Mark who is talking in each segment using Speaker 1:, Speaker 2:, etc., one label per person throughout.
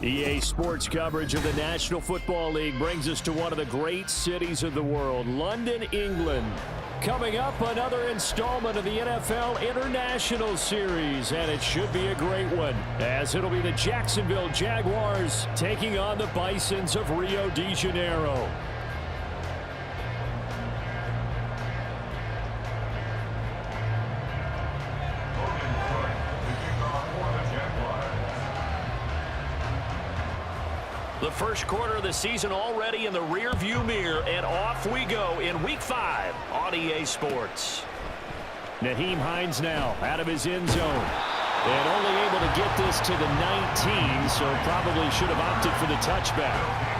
Speaker 1: EA Sports coverage of the National Football League brings us to one of the great cities of the world, London, England. Coming up, another installment of the NFL International Series, and it should be a great one, as it'll be the Jacksonville Jaguars taking on the Bisons of Rio de Janeiro. The first quarter of the season already in the rear-view mirror, and off we go in Week 5 on EA Sports. Nyheim Hines now out of his end zone. And only able to get this to the 19, so probably should have opted for the touchback.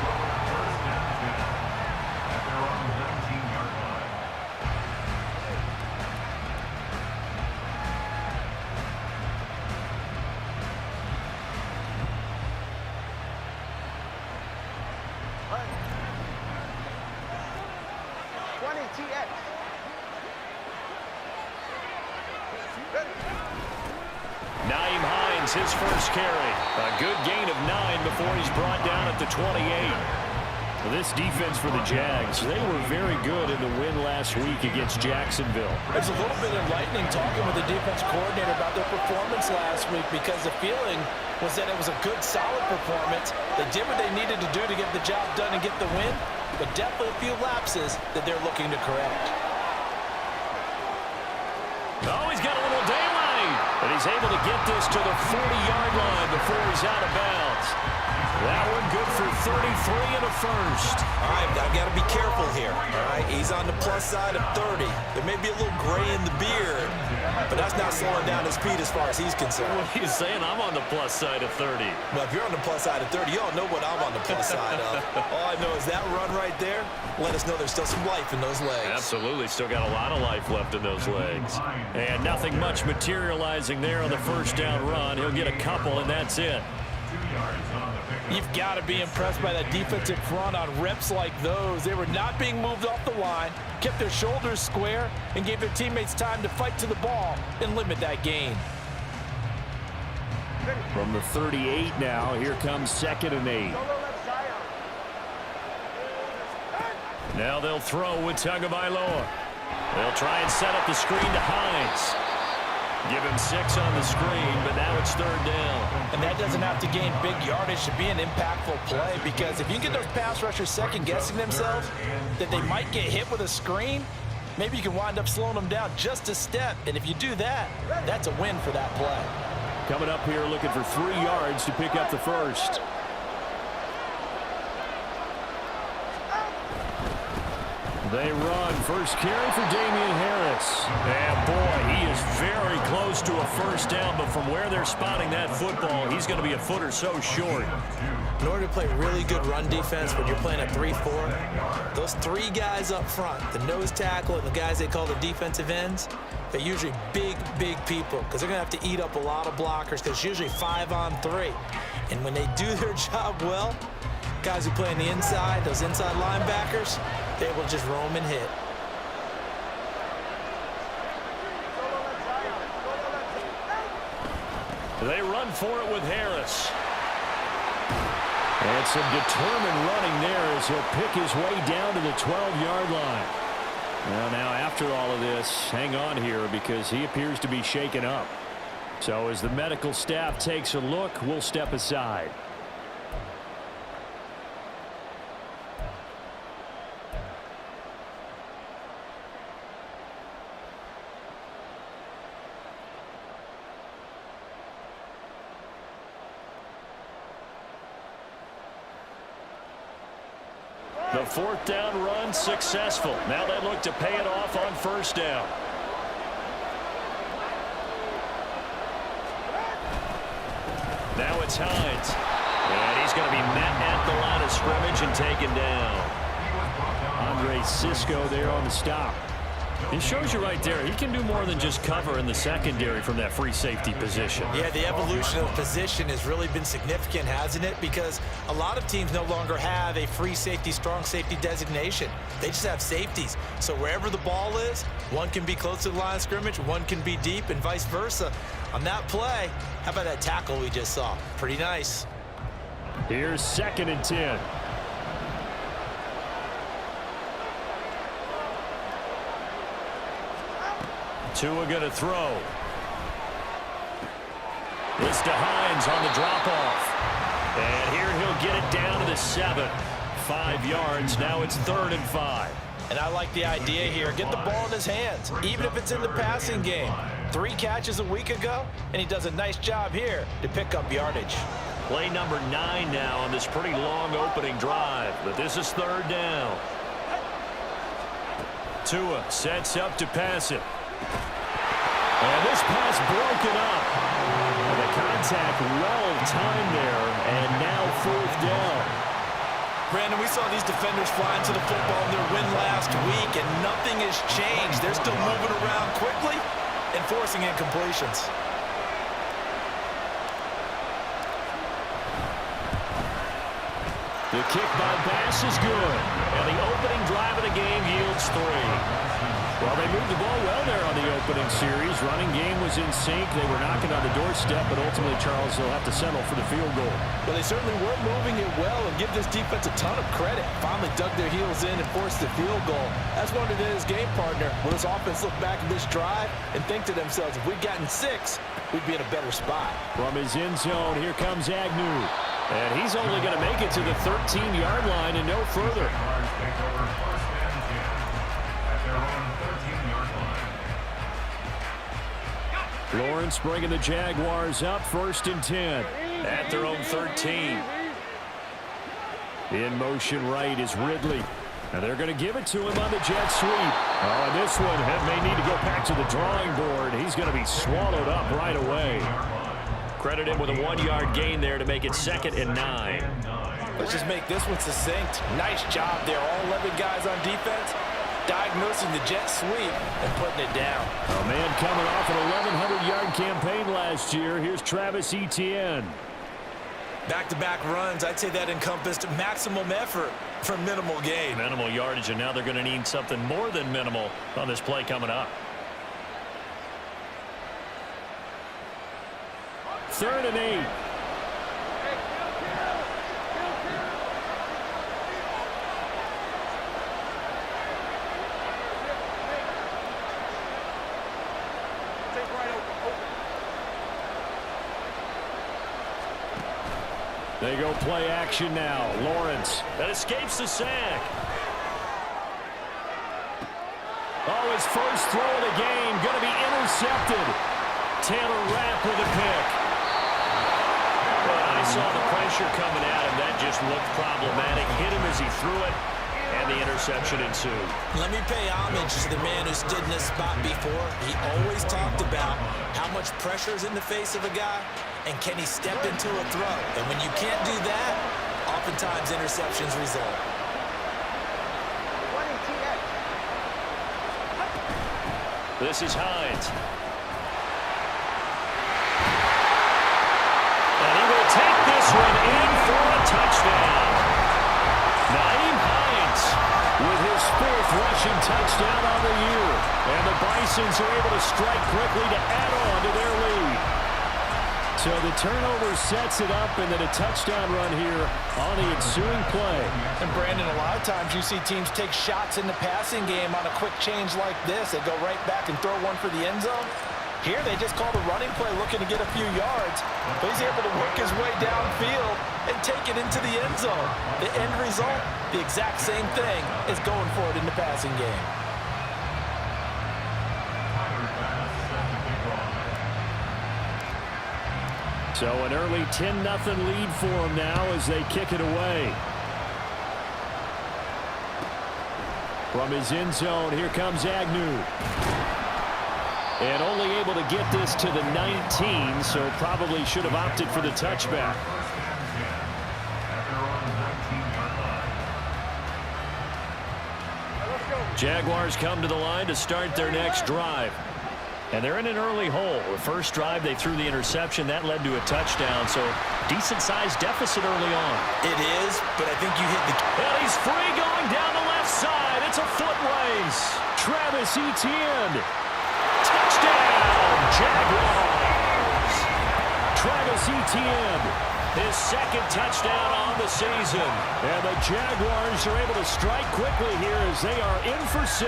Speaker 1: Nyheim Hines, his first carry. A good gain of 9 before he's brought down at the 28. Well, this defense for the Jags, they were very good in the win last week against Jacksonville.
Speaker 2: It's a little bit enlightening talking with the defense coordinator about their performance last week, because the feeling was that it was a good, solid performance. They did what they needed to do to get the job done and get the win, but definitely a few lapses that they're looking to correct.
Speaker 1: Oh, he's got a little daylight, and he's able to get this to the 40-yard line before he's out of bounds. That one good for 33 and a first.
Speaker 3: All right, I've got to be careful here. All right, he's on the plus side of 30. There may be a little gray in the beard, but that's not slowing down his speed as far as he's concerned.
Speaker 1: What are you saying? I'm on the plus side of 30.
Speaker 3: Well, if you're on the plus side of 30, y'all know what I'm on the plus side of. All I know is that run right there, let us know there's still some life in those legs.
Speaker 1: Absolutely, still got a lot of life left in those legs. And nothing much materializing there on the first down run. He'll get a couple, and that's it.
Speaker 2: You've got to be impressed by that defensive front on reps like those. They were not being moved off the line, kept their shoulders square, and gave their teammates time to fight to the ball and limit that gain.
Speaker 1: From the 38 now, here comes 2nd and 8. Now they'll throw with Tagovailoa. They'll try and set up the screen to Hines. Give him 6 on the screen, but now it's 3rd down.
Speaker 2: And that doesn't have to gain big yardage to be an impactful play, because if you get those pass rushers second-guessing themselves that they might get hit with a screen, maybe you can wind up slowing them down just a step. And if you do that, that's a win for that play.
Speaker 1: Coming up here looking for 3 yards to pick up the first. They run. First carry for Damian Harris. And boy, he is very close to a first down, but from where they're spotting that football, he's going to be a foot or so short.
Speaker 3: In order to play really good run defense when you're playing a 3-4, those 3 guys up front, the nose tackle and the guys they call the defensive ends, they're usually big, big people, because they're going to have to eat up a lot of blockers, because it's usually 5 on 3. And when they do their job well, guys who play on the inside, those inside linebackers, they will just roam and hit.
Speaker 1: They run for it with Harris. And some determined running there as he'll pick his way down to the 12-yard line. Well, now after all of this, hang on here, because he appears to be shaken up. So as the medical staff takes a look, we'll step aside. The 4th down run successful. Now they look to pay it off on 1st down. Now it's Hines. And he's going to be met at the line of scrimmage and taken down. Andre Cisco there on the stop. It shows you right there, he can do more than just cover in the secondary from that free safety position.
Speaker 3: Yeah, the evolution of position has really been significant, hasn't it? Because a lot of teams no longer have a free safety, strong safety designation. They just have safeties. So wherever the ball is, one can be close to the line of scrimmage, one can be deep, and vice versa. On that play, how about that tackle we just saw? Pretty nice.
Speaker 1: Here's 2nd and 10. Tua going to throw. This to Hines on the drop-off. And here he'll get it down to the 7. 5 yards. Now it's 3rd and 5.
Speaker 2: And I like the idea here. Get the ball in his hands, even if it's in the passing game. 3 catches a week ago, and he does a nice job here to pick up yardage.
Speaker 1: Play number 9 now on this pretty long opening drive. But this is 3rd down. Tua sets up to pass it. And this pass broken up. And the contact well timed there, and now 4th down.
Speaker 2: Brandon, we saw these defenders fly into the football in their win last week, and nothing has changed. They're still moving around quickly and forcing incompletions.
Speaker 1: The kick by Bass is good, and the opening drive of the game yields 3. Well, they moved the ball well there on the opening series. Running game was in sync. They were knocking on the doorstep, but ultimately, Charles, they'll have to settle for the field goal.
Speaker 2: Well, they certainly were moving it well, and give this defense a ton of credit. Finally dug their heels in and forced the field goal. That's one of his game partner. Will this offense look back at this drive and think to themselves, if we'd gotten 6, we'd be in a better spot.
Speaker 1: From his end zone, here comes Agnew. And he's only going to make it to the 13-yard line and no further. Lawrence bringing the Jaguars up, 1st and 10 at their own 13. In motion right is Ridley. And they're going to give it to him on the jet sweep. Oh, and this one may need to go back to the drawing board. He's going to be swallowed up right away. Credit him with a 1-yard gain there to make it 2nd and 9.
Speaker 2: Let's just make this one succinct. Nice job there. All 11 guys on defense diagnosing the jet sweep and putting it down.
Speaker 1: A man coming off an 1,100-yard campaign last year. Here's Travis Etienne.
Speaker 3: Back-to-back runs, I'd say that encompassed maximum effort for minimal gain.
Speaker 1: Minimal yardage, and now they're going to need something more than minimal on this play coming up. 3rd and 8. They go play action now. Lawrence that escapes the sack. Oh, his first throw of the game going to be intercepted. Taylor Rapp with a pick. Well, I saw the pressure coming at him. That just looked problematic. Hit him as he threw it, and the interception ensued.
Speaker 3: Let me pay homage to the man who stood in this spot before. He always talked about how much pressure is in the face of a guy, and can he step into a throw? And when you can't do that, oftentimes interceptions result.
Speaker 1: This is Hines. And he will take this one in for a touchdown. Nyheim Hines with his 4th rushing touchdown on the year. And the Bisons are able to strike quickly to add on to their lead. So the turnover sets it up, and then a touchdown run here on the ensuing play.
Speaker 2: And Brandon, a lot of times you see teams take shots in the passing game on a quick change like this. They go right back and throw one for the end zone. Here they just call the running play looking to get a few yards. But he's able to work his way downfield and take it into the end zone. The end result, the exact same thing as going for it in the passing game.
Speaker 1: So an early 10-0 lead for them now as they kick it away. From his end zone, here comes Agnew. And only able to get this to the 19, so probably should have opted for the touchback. Jaguars come to the line to start their next drive. And they're in an early hole. The first drive, they threw the interception. That led to a touchdown, so decent-sized deficit early on.
Speaker 3: It is, but I think you hit the...
Speaker 1: And he's free going down the left side. It's a foot race. Travis Etienne. Touchdown, Jaguars. Travis Etienne His second touchdown on the season. And the Jaguars are able to strike quickly here as they are in for 6.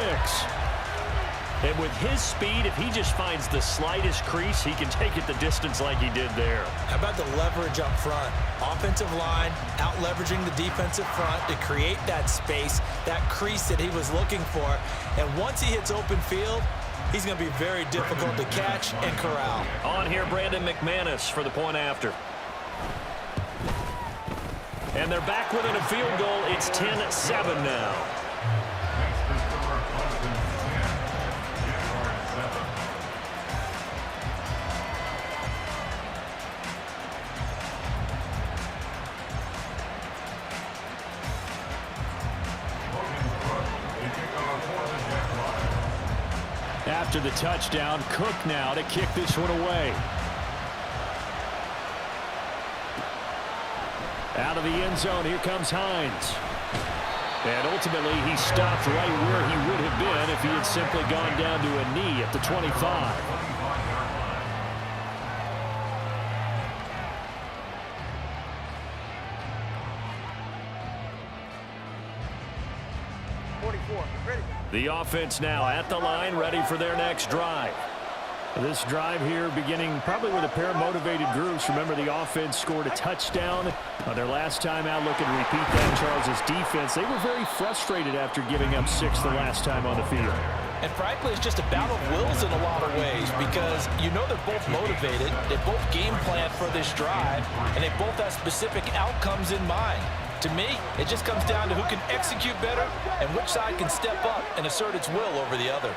Speaker 1: And with his speed, if he just finds the slightest crease, he can take it the distance like he did there.
Speaker 3: How about the leverage up front? Offensive line out leveraging the defensive front to create that space, that crease that he was looking for. And once he hits open field, he's going to be very difficult to catch and corral.
Speaker 1: On here, Brandon McManus for the point after. And they're back within a field goal. It's 10-7 now. After the touchdown, Cook now to kick this one away. Out of the end zone, here comes Hines. And ultimately, he stopped right where he would have been if he had simply gone down to a knee at the 25. The offense now at the line, ready for their next drive. This drive here beginning probably with a pair of motivated groups. Remember, the offense scored a touchdown their last time out. Looking to repeat that. Charles' defense, they were very frustrated after giving up 6 the last time on the field.
Speaker 2: And frankly, it's just a battle of wills in a lot of ways because you know they're both motivated. They both game plan for this drive, and they both have specific outcomes in mind. To me, it just comes down to who can execute better and which side can step up and assert its will over the other.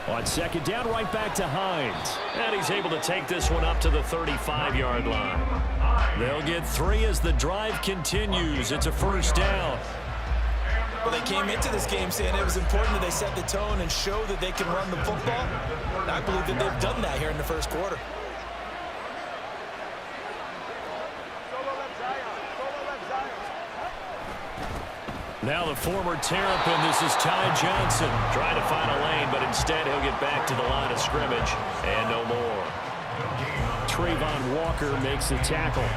Speaker 1: On second down, right back to Hines. And he's able to take this one up to the 35-yard line. They'll get 3 as the drive continues. It's a first down.
Speaker 3: Well, they came into this game saying it was important that they set the tone and show that they can run the football. And I believe that they've done that here in the first quarter.
Speaker 1: Now the former Terrapin, this is Ty Johnson. Trying to find a lane, but instead he'll get back to the line of scrimmage. And no more. Trayvon Walker makes the tackle.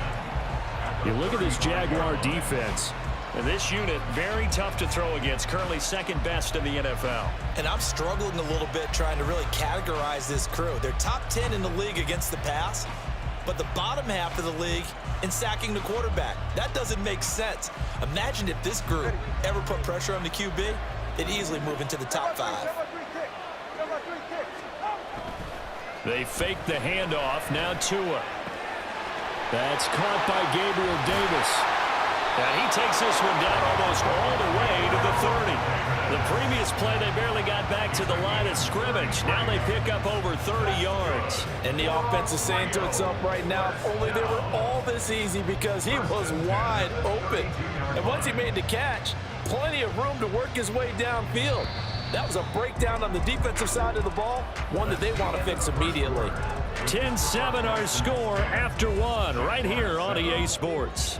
Speaker 1: You look at this Jaguar defense. And this unit, very tough to throw against. Currently second best in the NFL.
Speaker 3: And I'm struggling a little bit trying to really categorize this crew. They're top 10 in the league against the pass, but the bottom half of the league in sacking the quarterback. That doesn't make sense. Imagine if this group ever put pressure on the QB, they'd easily move into the top 5.
Speaker 1: They fake the handoff. Now Tua. That's caught by Gabriel Davis. And he takes this one down almost all the way to the 30. The previous play, they barely got back to the line of scrimmage. Now they pick up over 30 yards.
Speaker 2: And the offense is saying to itself right now, if only they were all this easy because he was wide open. And once he made the catch, plenty of room to work his way downfield. That was a breakdown on the defensive side of the ball, one that they want to fix immediately.
Speaker 1: 10-7 our score after 1 right here on EA Sports.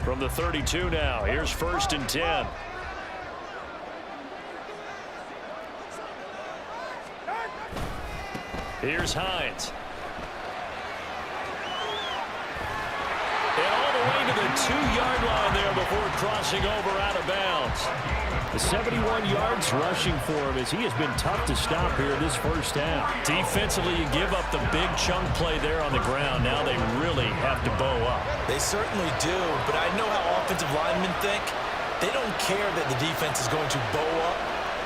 Speaker 1: From the 32 now, here's 1st and 10. Here's Hines. And all the way to the 2-yard line there before crossing over out of bounds. The 71 yards rushing for him as he has been tough to stop here in this first half. Defensively, you give up the big chunk play there on the ground. Now they really have to bow up.
Speaker 3: They certainly do, but I know how offensive linemen think. They don't care that the defense is going to bow up.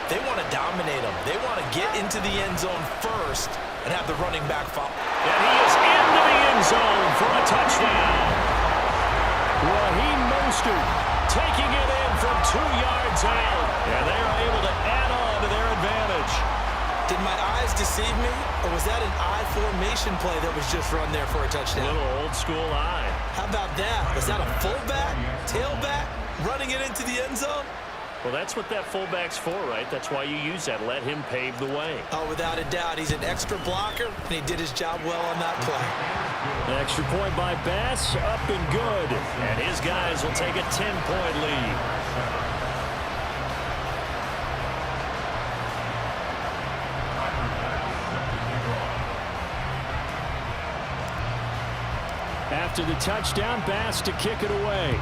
Speaker 3: They want to dominate them. They want to get into the end zone first and have the running back follow.
Speaker 1: And he is into the end zone for a touchdown. Raheem Mostert taking it in from 2 yards out. And they are able to add on to their advantage.
Speaker 3: Did my eyes deceive me, or was that an I formation play that was just run there for a touchdown?
Speaker 1: A little old school eye.
Speaker 3: How about that? Was that a fullback, tailback, running it into the end zone?
Speaker 1: Well, that's what that fullback's for, right? That's why you use that. Let him pave the way.
Speaker 3: Oh, without a doubt. He's an extra blocker, and he did his job well on that play.
Speaker 1: An extra point by Bass, up and good. And his guys will take a 10-point lead. After the touchdown, Bass to kick it away.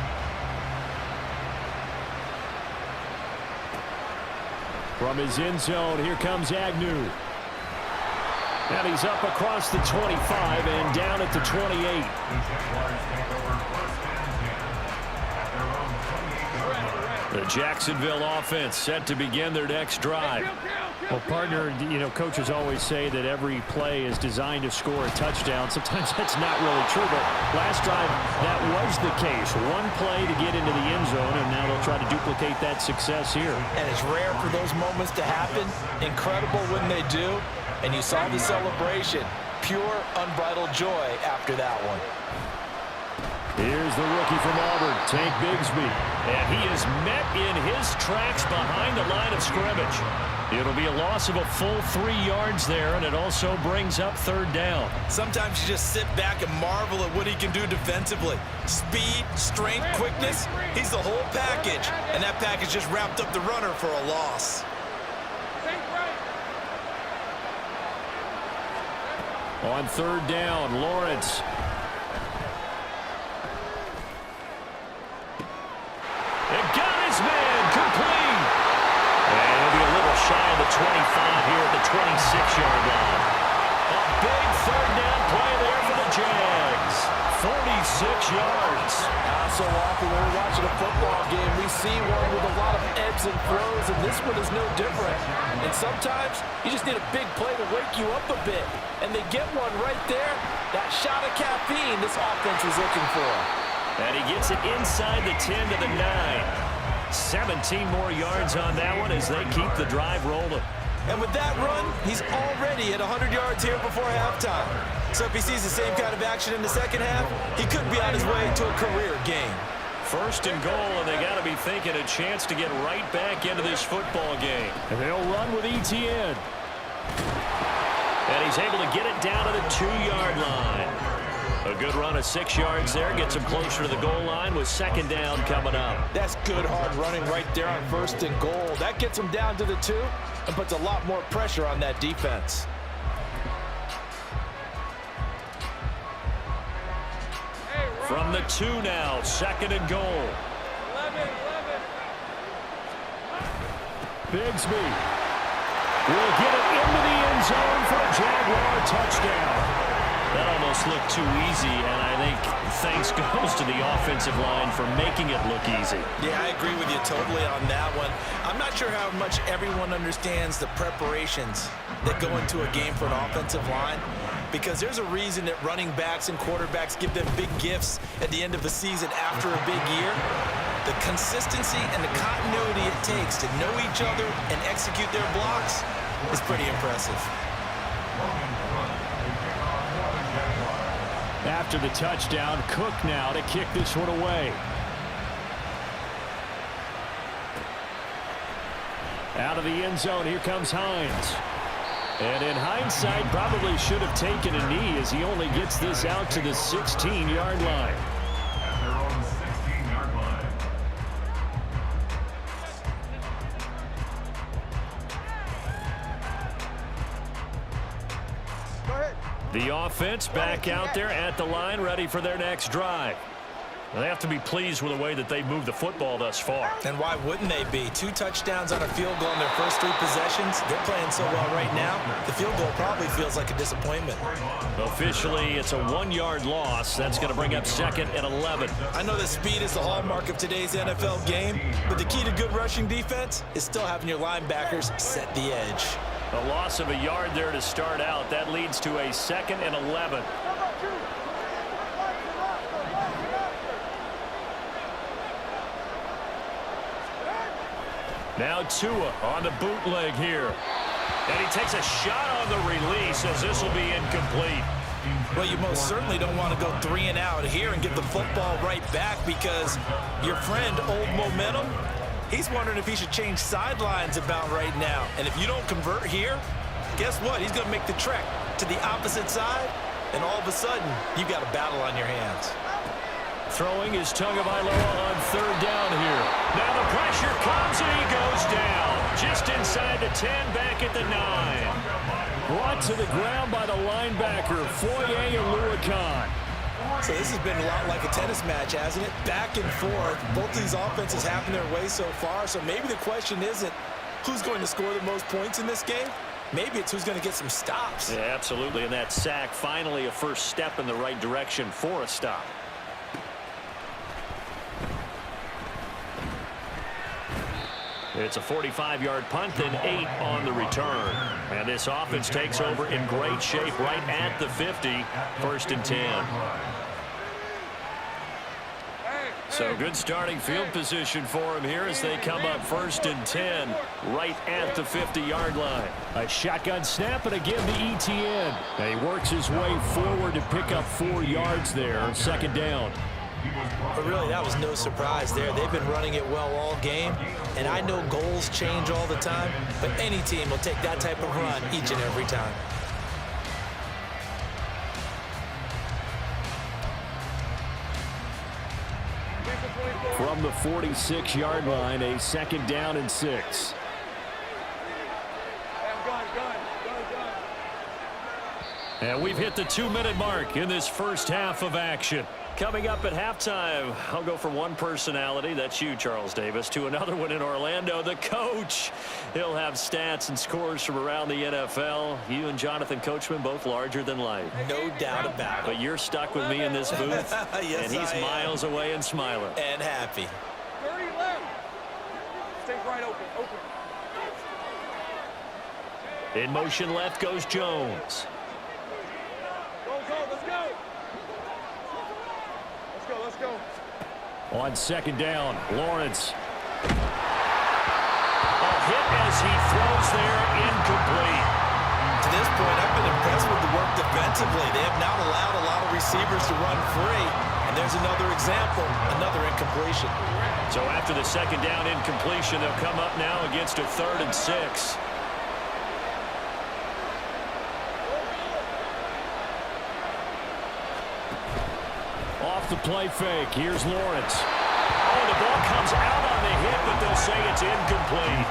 Speaker 1: From his end zone, here comes Agnew. And he's up across the 25 and down at the 28. The Jacksonville offense set to begin their next drive. Well, partner, you know, coaches always say that every play is designed to score a touchdown. Sometimes that's not really true, but last drive, that was the case. One play to get into the end zone, and now they'll try to duplicate that success here.
Speaker 2: And it's rare for those moments to happen. Incredible when they do. And you saw the celebration. Pure, unbridled joy after that one.
Speaker 1: Here's the rookie from Auburn, Tank Bigsby. And he is met in his tracks behind the line of scrimmage. It'll be a loss of a full 3 yards there, and it also brings up third down.
Speaker 3: Sometimes you just sit back and marvel at what he can do defensively. Speed, strength, quickness, he's the whole package. And that package just wrapped up the runner for a loss.
Speaker 1: On third down, Lawrence. And got his man, complete. And he'll be a little shy of the 25 here at the 26-yard line. A big third down play there for the Jags. 46 yards.
Speaker 2: So often when we're watching a football game, we see one with a lot of ebbs and flows, and this one is no different. And sometimes you just need a big play to wake you up a bit. And they get one right there. That shot of caffeine this offense was looking for.
Speaker 1: And he gets it inside the 10 to the 9. 17 more yards on that one as they keep the drive rolling.
Speaker 3: And with that run, he's already at 100 yards here before halftime. So if he sees the same kind of action in the second half, he could be on his way to a career game.
Speaker 1: First and goal, and they got to be thinking a chance to get right back into this football game. And they'll run with ETN. And he's able to get it down to the 2-yard line. A good run of 6 yards there. Gets him closer to the goal line with second down coming up.
Speaker 2: That's good hard running right there on first and goal. That gets him down to the 2 and puts a lot more pressure on that defense.
Speaker 1: From the 2 now, second and goal. Bigsby will get it into the end zone for a Jaguar touchdown. That almost looked too easy, and I think thanks goes to the offensive line for making it look easy.
Speaker 3: Yeah, I agree with you totally on that one. I'm not sure how much everyone understands the preparations that go into a game for an offensive line, because there's a reason that running backs and quarterbacks give them big gifts at the end of the season after a big year. The consistency and the continuity it takes to know each other and execute their blocks is pretty impressive.
Speaker 1: After the touchdown, Cook now to kick this one away. Out of the end zone, here comes Hines. And in hindsight, probably should have taken a knee as he only gets this out to the 16-yard line. The offense back out there at the line, ready for their next drive. They have to be pleased with the way that they've moved the football thus far.
Speaker 3: And why wouldn't they be? 2 touchdowns on a field goal in their first 3 possessions. They're playing so well right now, the field goal probably feels like a disappointment.
Speaker 1: Officially, it's a 1-yard loss. That's going to bring up second and 11.
Speaker 3: I know that speed is the hallmark of today's NFL game, but the key to good rushing defense is still having your linebackers set the edge.
Speaker 1: A loss of a yard there to start out. That leads to a second and 11. Now Tua on the bootleg here. And he takes a shot on the release as this will be incomplete.
Speaker 3: Well, you most certainly don't want to go 3 and out here and get the football right back, because your friend, Old Momentum, He's wondering if he should change sidelines about right now. And if you don't convert here, guess what? He's going to make the trek to the opposite side, and all of a sudden, you've got a battle on your hands.
Speaker 1: Throwing is Tagovailoa on third down here. Now the pressure comes, and he goes down. Just inside the 10, back at the 9. Brought to the ground by the linebacker, Foye Oluokun.
Speaker 3: So this has been a lot like a tennis match, hasn't it? Back and forth. Both these offenses having their way so far. So maybe the question isn't who's going to score the most points in this game. Maybe it's who's going to get some stops.
Speaker 1: Yeah, absolutely. And that sack, finally a first step in the right direction for a stop. It's a 45-yard punt, then 8 on the return. And this offense takes over in great shape right at the 50, 1st and 10. So good starting field position for him here as they come up 1st and 10 right at the 50-yard line. A shotgun snap and again to ETN. And he works his way forward to pick up 4 yards there, 2nd down.
Speaker 3: But really, that was no surprise there. They've been running it well all game. And I know goals change all the time, but any team will take that type of run each and every time.
Speaker 1: From the 46-yard line, a 2nd down and 6. And we've hit the 2-minute mark in this first half of action. Coming up at halftime, I'll go from one personality, that's you, Charles Davis, to another one in Orlando, the coach. He'll have stats and scores from around the NFL. You and Jonathan Coachman, both larger than life.
Speaker 3: No doubt about it.
Speaker 1: But you're stuck with me in this booth,
Speaker 3: yes,
Speaker 1: and he's miles away and smiling.
Speaker 3: And happy.
Speaker 4: 30 left. Stay right open.
Speaker 1: In motion left goes Jones.
Speaker 4: Let's go.
Speaker 1: On 2nd down, Lawrence. A hit as he throws there, incomplete.
Speaker 3: To this point, I've been impressed with the work defensively. They have not allowed a lot of receivers to run free. And there's another example, another incompletion.
Speaker 1: So after the 2nd down incompletion, they'll come up now against a 3rd and 6. Off the play fake, here's Lawrence. Oh, the ball comes out on the hit, but they'll say it's incomplete.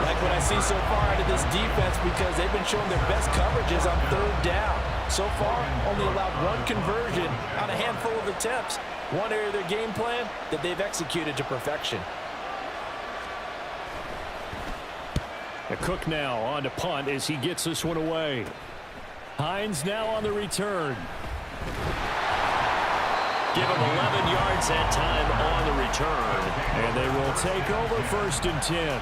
Speaker 2: Like what I see so far out of this defense, because they've been showing their best coverages on 3rd down. So far, only allowed 1 conversion on a handful of attempts. One area of their game plan that they've executed to perfection.
Speaker 1: A Cook now on to punt as he gets this one away. Hines now on the return. Give him 11 yards that time on the return. And they will take over 1st and 10.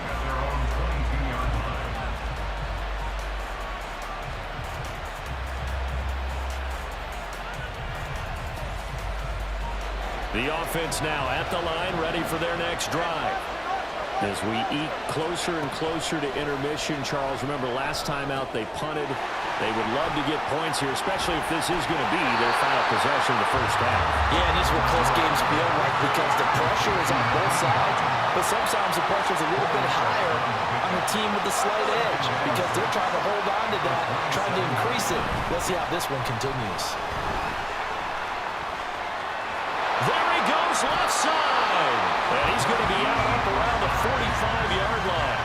Speaker 1: The offense now at the line, ready for their next drive. As we eke closer and closer to intermission, Charles, remember last time out they punted. They would love to get points here, especially if this is going to be their final possession of the first half.
Speaker 2: Yeah, and this is what close games feel like because the pressure is on both sides, but sometimes the pressure is a little bit higher on the team with the slight edge because they're trying to hold on to that, trying to increase it. Let's see how this one continues.
Speaker 1: There he goes, left side. And he's going to be out up around the 45-yard line.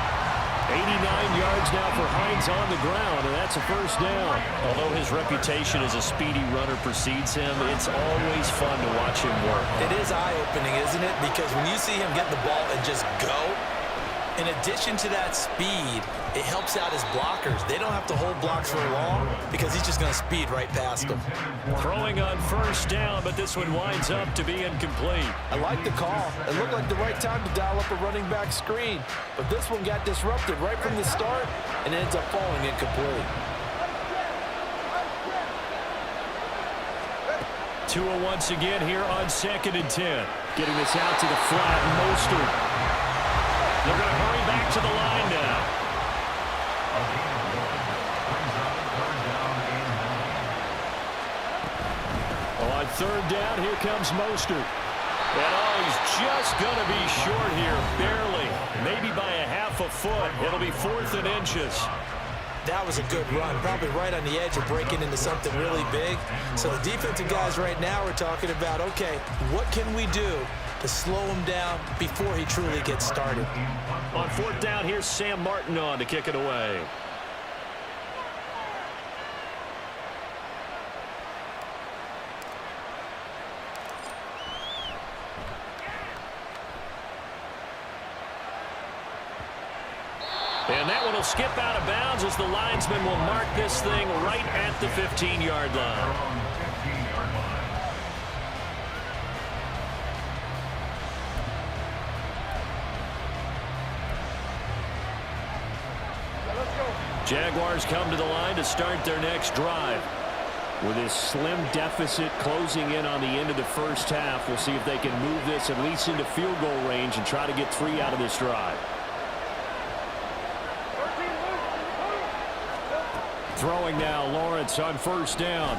Speaker 1: 89 yards now for Hines on the ground, and that's a 1st down. Although his reputation as a speedy runner precedes him, it's always fun to watch him work.
Speaker 3: It is eye-opening, isn't it? Because when you see him get the ball and just go, in addition to that speed, it helps out his blockers. They don't have to hold blocks for long because he's just going to speed right past them.
Speaker 1: Throwing on 1st down, but this one winds up to be incomplete.
Speaker 2: I like the call. It looked like the right time to dial up a running back screen, but this one got disrupted right from the start and ends up falling incomplete.
Speaker 1: Tua once again here on 2nd and 10. Getting this out to the flat, Mostert. They're going to hurry back to the line now. On 3rd down, here comes Mostert. And oh, he's just going to be short here, barely. maybe by a half a foot. It'll be 4th and inches.
Speaker 3: That was a good run, probably right on the edge of breaking into something really big. So the defensive guys right now are talking about, okay, what can we do to slow him down before he truly gets started?
Speaker 1: On 4th down, here's Sam Martin on to kick it away. And that one will skip out of bounds as the linesman will mark this thing right at the 15-yard line. Jaguars come to the line to start their next drive. With this slim deficit closing in on the end of the first half, we'll see if they can move this at least into field goal range and try to get 3 out of this drive. Throwing now, Lawrence on 1st down.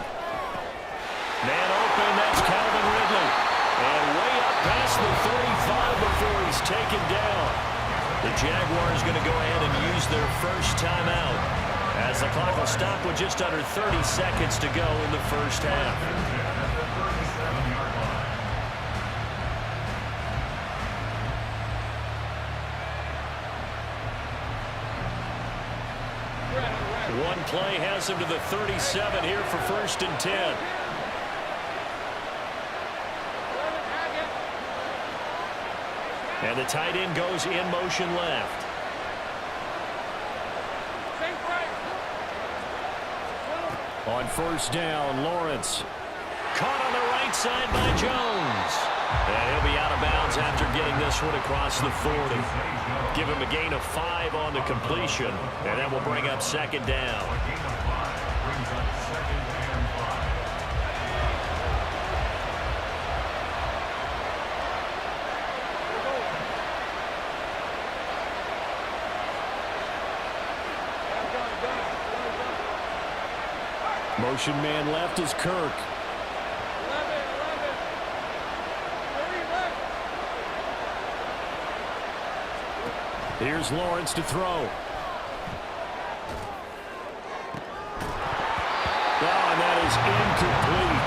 Speaker 1: Man open, that's Calvin Ridley. And way up past the 35 before he's taken down. The Jaguars going to go ahead and use their first timeout, as the clock will stop with just under 30 seconds to go in the first half. One play has him to the 37 here for 1st and 10. And the tight end goes in motion left. On 1st down, Lawrence. Caught on the right side by Jones. And he'll be out of bounds after getting this one across the 40. Give him a gain of 5 on the completion, and that will bring up 2nd down. Motion man left is Kirk. Here's Lawrence to throw. Oh, and that is incomplete.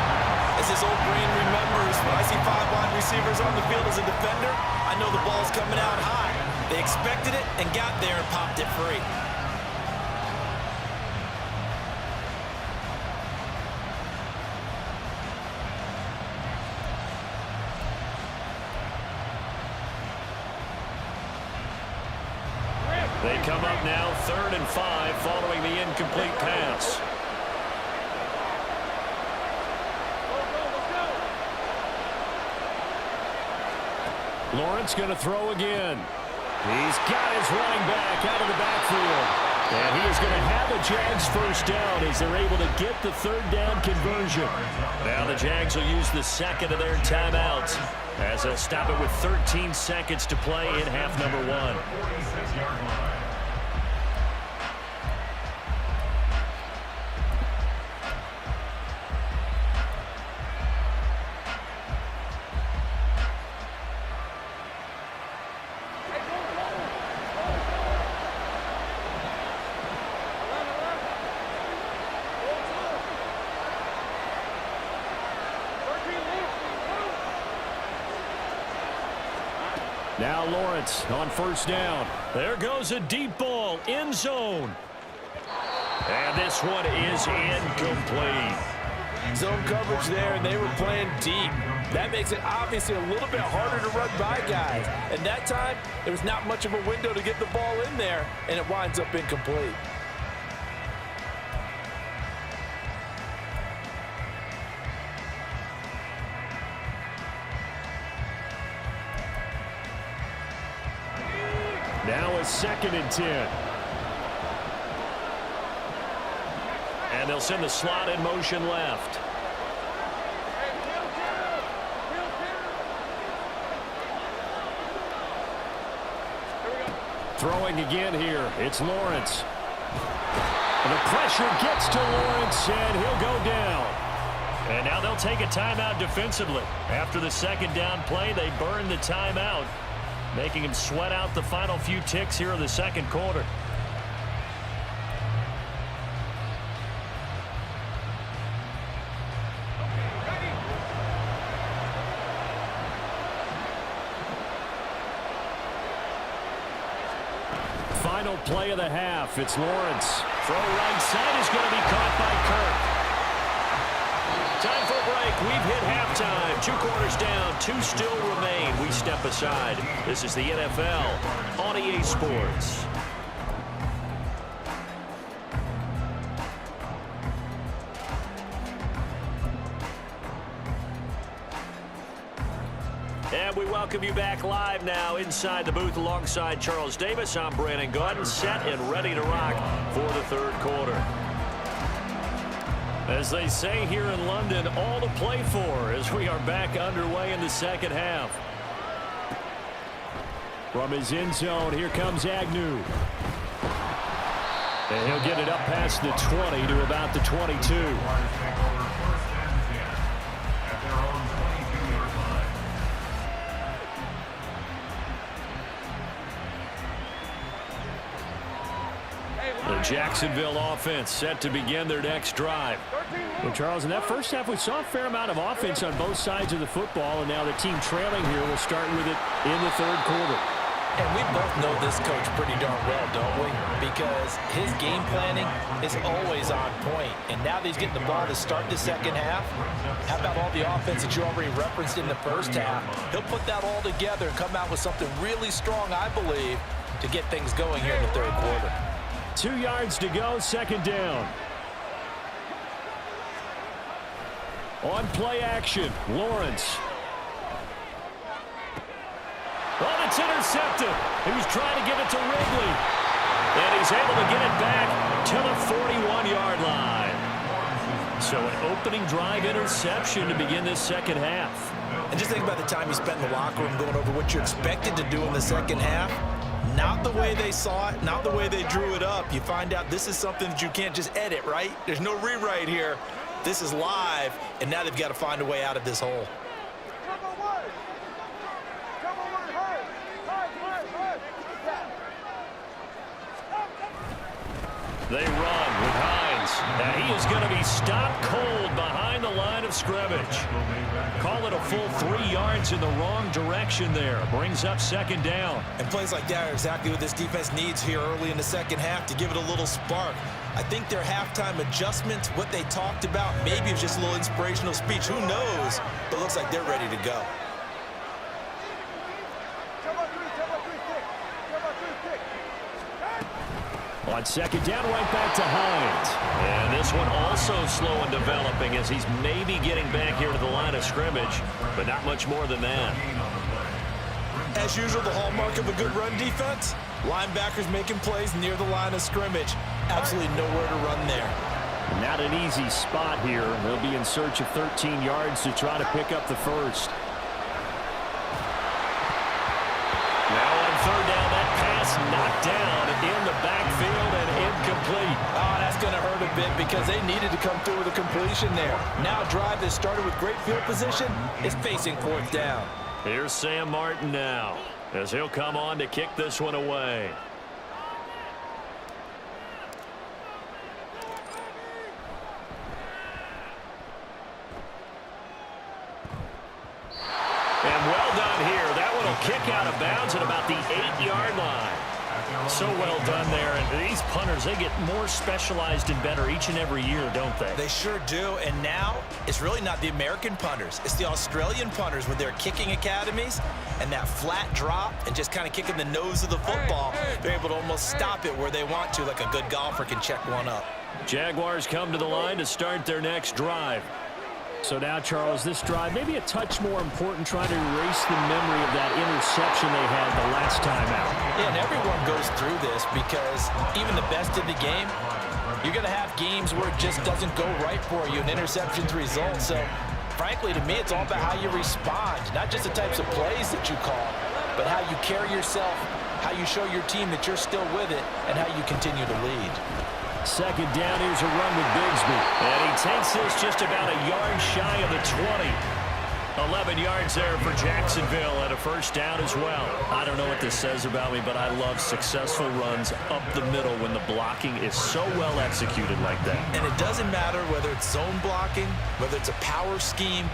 Speaker 2: As his old brain remembers, when I see 5 wide receivers on the field as a defender, I know the ball's coming out high. They expected it and got there and popped it free.
Speaker 1: They come up now 3rd and 5 following the incomplete pass. Lawrence going to throw again. He's got his running back out of the backfield. And he is going to have a Jags first down as they're able to get the 3rd down conversion. Now the Jags will use the 2nd of their timeouts as they'll stop it with 13 seconds to play in half number 1. Now Lawrence on 1st down. There goes a deep ball, end zone. And this one is incomplete.
Speaker 2: Zone coverage there, and they were playing deep. That makes it obviously a little bit harder to run by guys. And that time, there was not much of a window to get the ball in there, and it winds up incomplete.
Speaker 1: Now a 2nd and 10. And they'll send the slot in motion left. Throwing again here. It's Lawrence. And the pressure gets to Lawrence, and he'll go down. And now they'll take a timeout defensively. After the 2nd down play, they burn the timeout. making him sweat out the final few ticks here in the second quarter. Final play of the half. It's Lawrence. Throw right side is going to be caught by Kirk. Time for a break. We've hit halftime. 2 quarters down. 2 still remain. We step aside. This is the NFL on EA Sports. And we welcome you back live now inside the booth alongside Charles Davis. I'm Brandon Gaudin, set and ready to rock for the third quarter. As they say here in London, all to play for as we are back underway in the second half. From his end zone, here comes Agnew. And he'll get it up past the 20 to about the 22. The Jacksonville offense set to begin their next drive. Well, Charles, in that first half, we saw a fair amount of offense on both sides of the football, and now the team trailing here will start with it in the third quarter.
Speaker 2: And we both know this coach pretty darn well, don't we? Because his game planning is always on point. And now that he's getting the ball to start the second half, how about all the offense that you already referenced in the first half? He'll put that all together and come out with something really strong, I believe, to get things going here in the third quarter.
Speaker 1: 2 yards to go, second down. On play action, Lawrence. Oh, it's intercepted. He was trying to give it to Wrigley. And he's able to get it back to the 41-yard line. So an opening drive interception to begin this second half.
Speaker 3: And just think about the time you spent in the locker room going over what you expected to do in the second half. Not the way they saw it, not the way they drew it up. You find out this is something that you can't just edit, right? There's no rewrite here. This is live, and now they've got to find a way out of this hole.
Speaker 1: They run with Hines. And he is going to be stopped cold behind the line of scrimmage. Call it a full 3 yards in the wrong direction there. Brings up second down.
Speaker 3: And plays like that are exactly what this defense needs here early in the second half to give it a little spark. I think their halftime adjustments, what they talked about, maybe it's just a little inspirational speech. Who knows? But it looks like they're ready to go.
Speaker 1: On second down, right back to Hines. And this one also slow in developing as he's maybe getting back here to the line of scrimmage, but not much more than that.
Speaker 3: As usual, the hallmark of a good run defense, linebackers making plays near the line of scrimmage. Absolutely nowhere to run there.
Speaker 1: Not an easy spot here. They'll be in search of 13 yards to try to pick up the first. Now on third down, that pass knocked down in the backfield and incomplete.
Speaker 2: Oh, that's going to hurt a bit because they needed to come through with a completion there. Now a drive that started with great field position is facing fourth down.
Speaker 1: Here's Sam Martin now as he'll come on to kick this one away. And well done here. That one will kick out of bounds at about the 8-yard line. So well done there. And these punters, they get more specialized and better each and every year, don't they?
Speaker 3: They sure do. And now it's really not the American punters. It's the Australian punters with their kicking academies and that flat drop and just kind of kicking the nose of the football. They're able to almost stop it where they want to, like a good golfer can check one up.
Speaker 1: Jaguars come to the line to start their next drive. So now, Charles, this drive maybe a touch more important, trying to erase the memory of that interception they had the last time out.
Speaker 2: Yeah, and everyone goes through this because even the best in the game, you're going to have games where it just doesn't go right for you, and interceptions result. So, frankly, to me, it's all about how you respond, not just the types of plays that you call, but how you carry yourself, how you show your team that you're still with it, and how you continue to lead.
Speaker 1: Second down, here's a run with Bigsby. And he takes this just about a yard shy of the 20. 11 yards there for Jacksonville and a first down as well. I don't know what this says about me, but I love successful runs up the middle when the blocking is so well executed like that.
Speaker 3: And it doesn't matter whether it's zone blocking, whether it's a power scheme.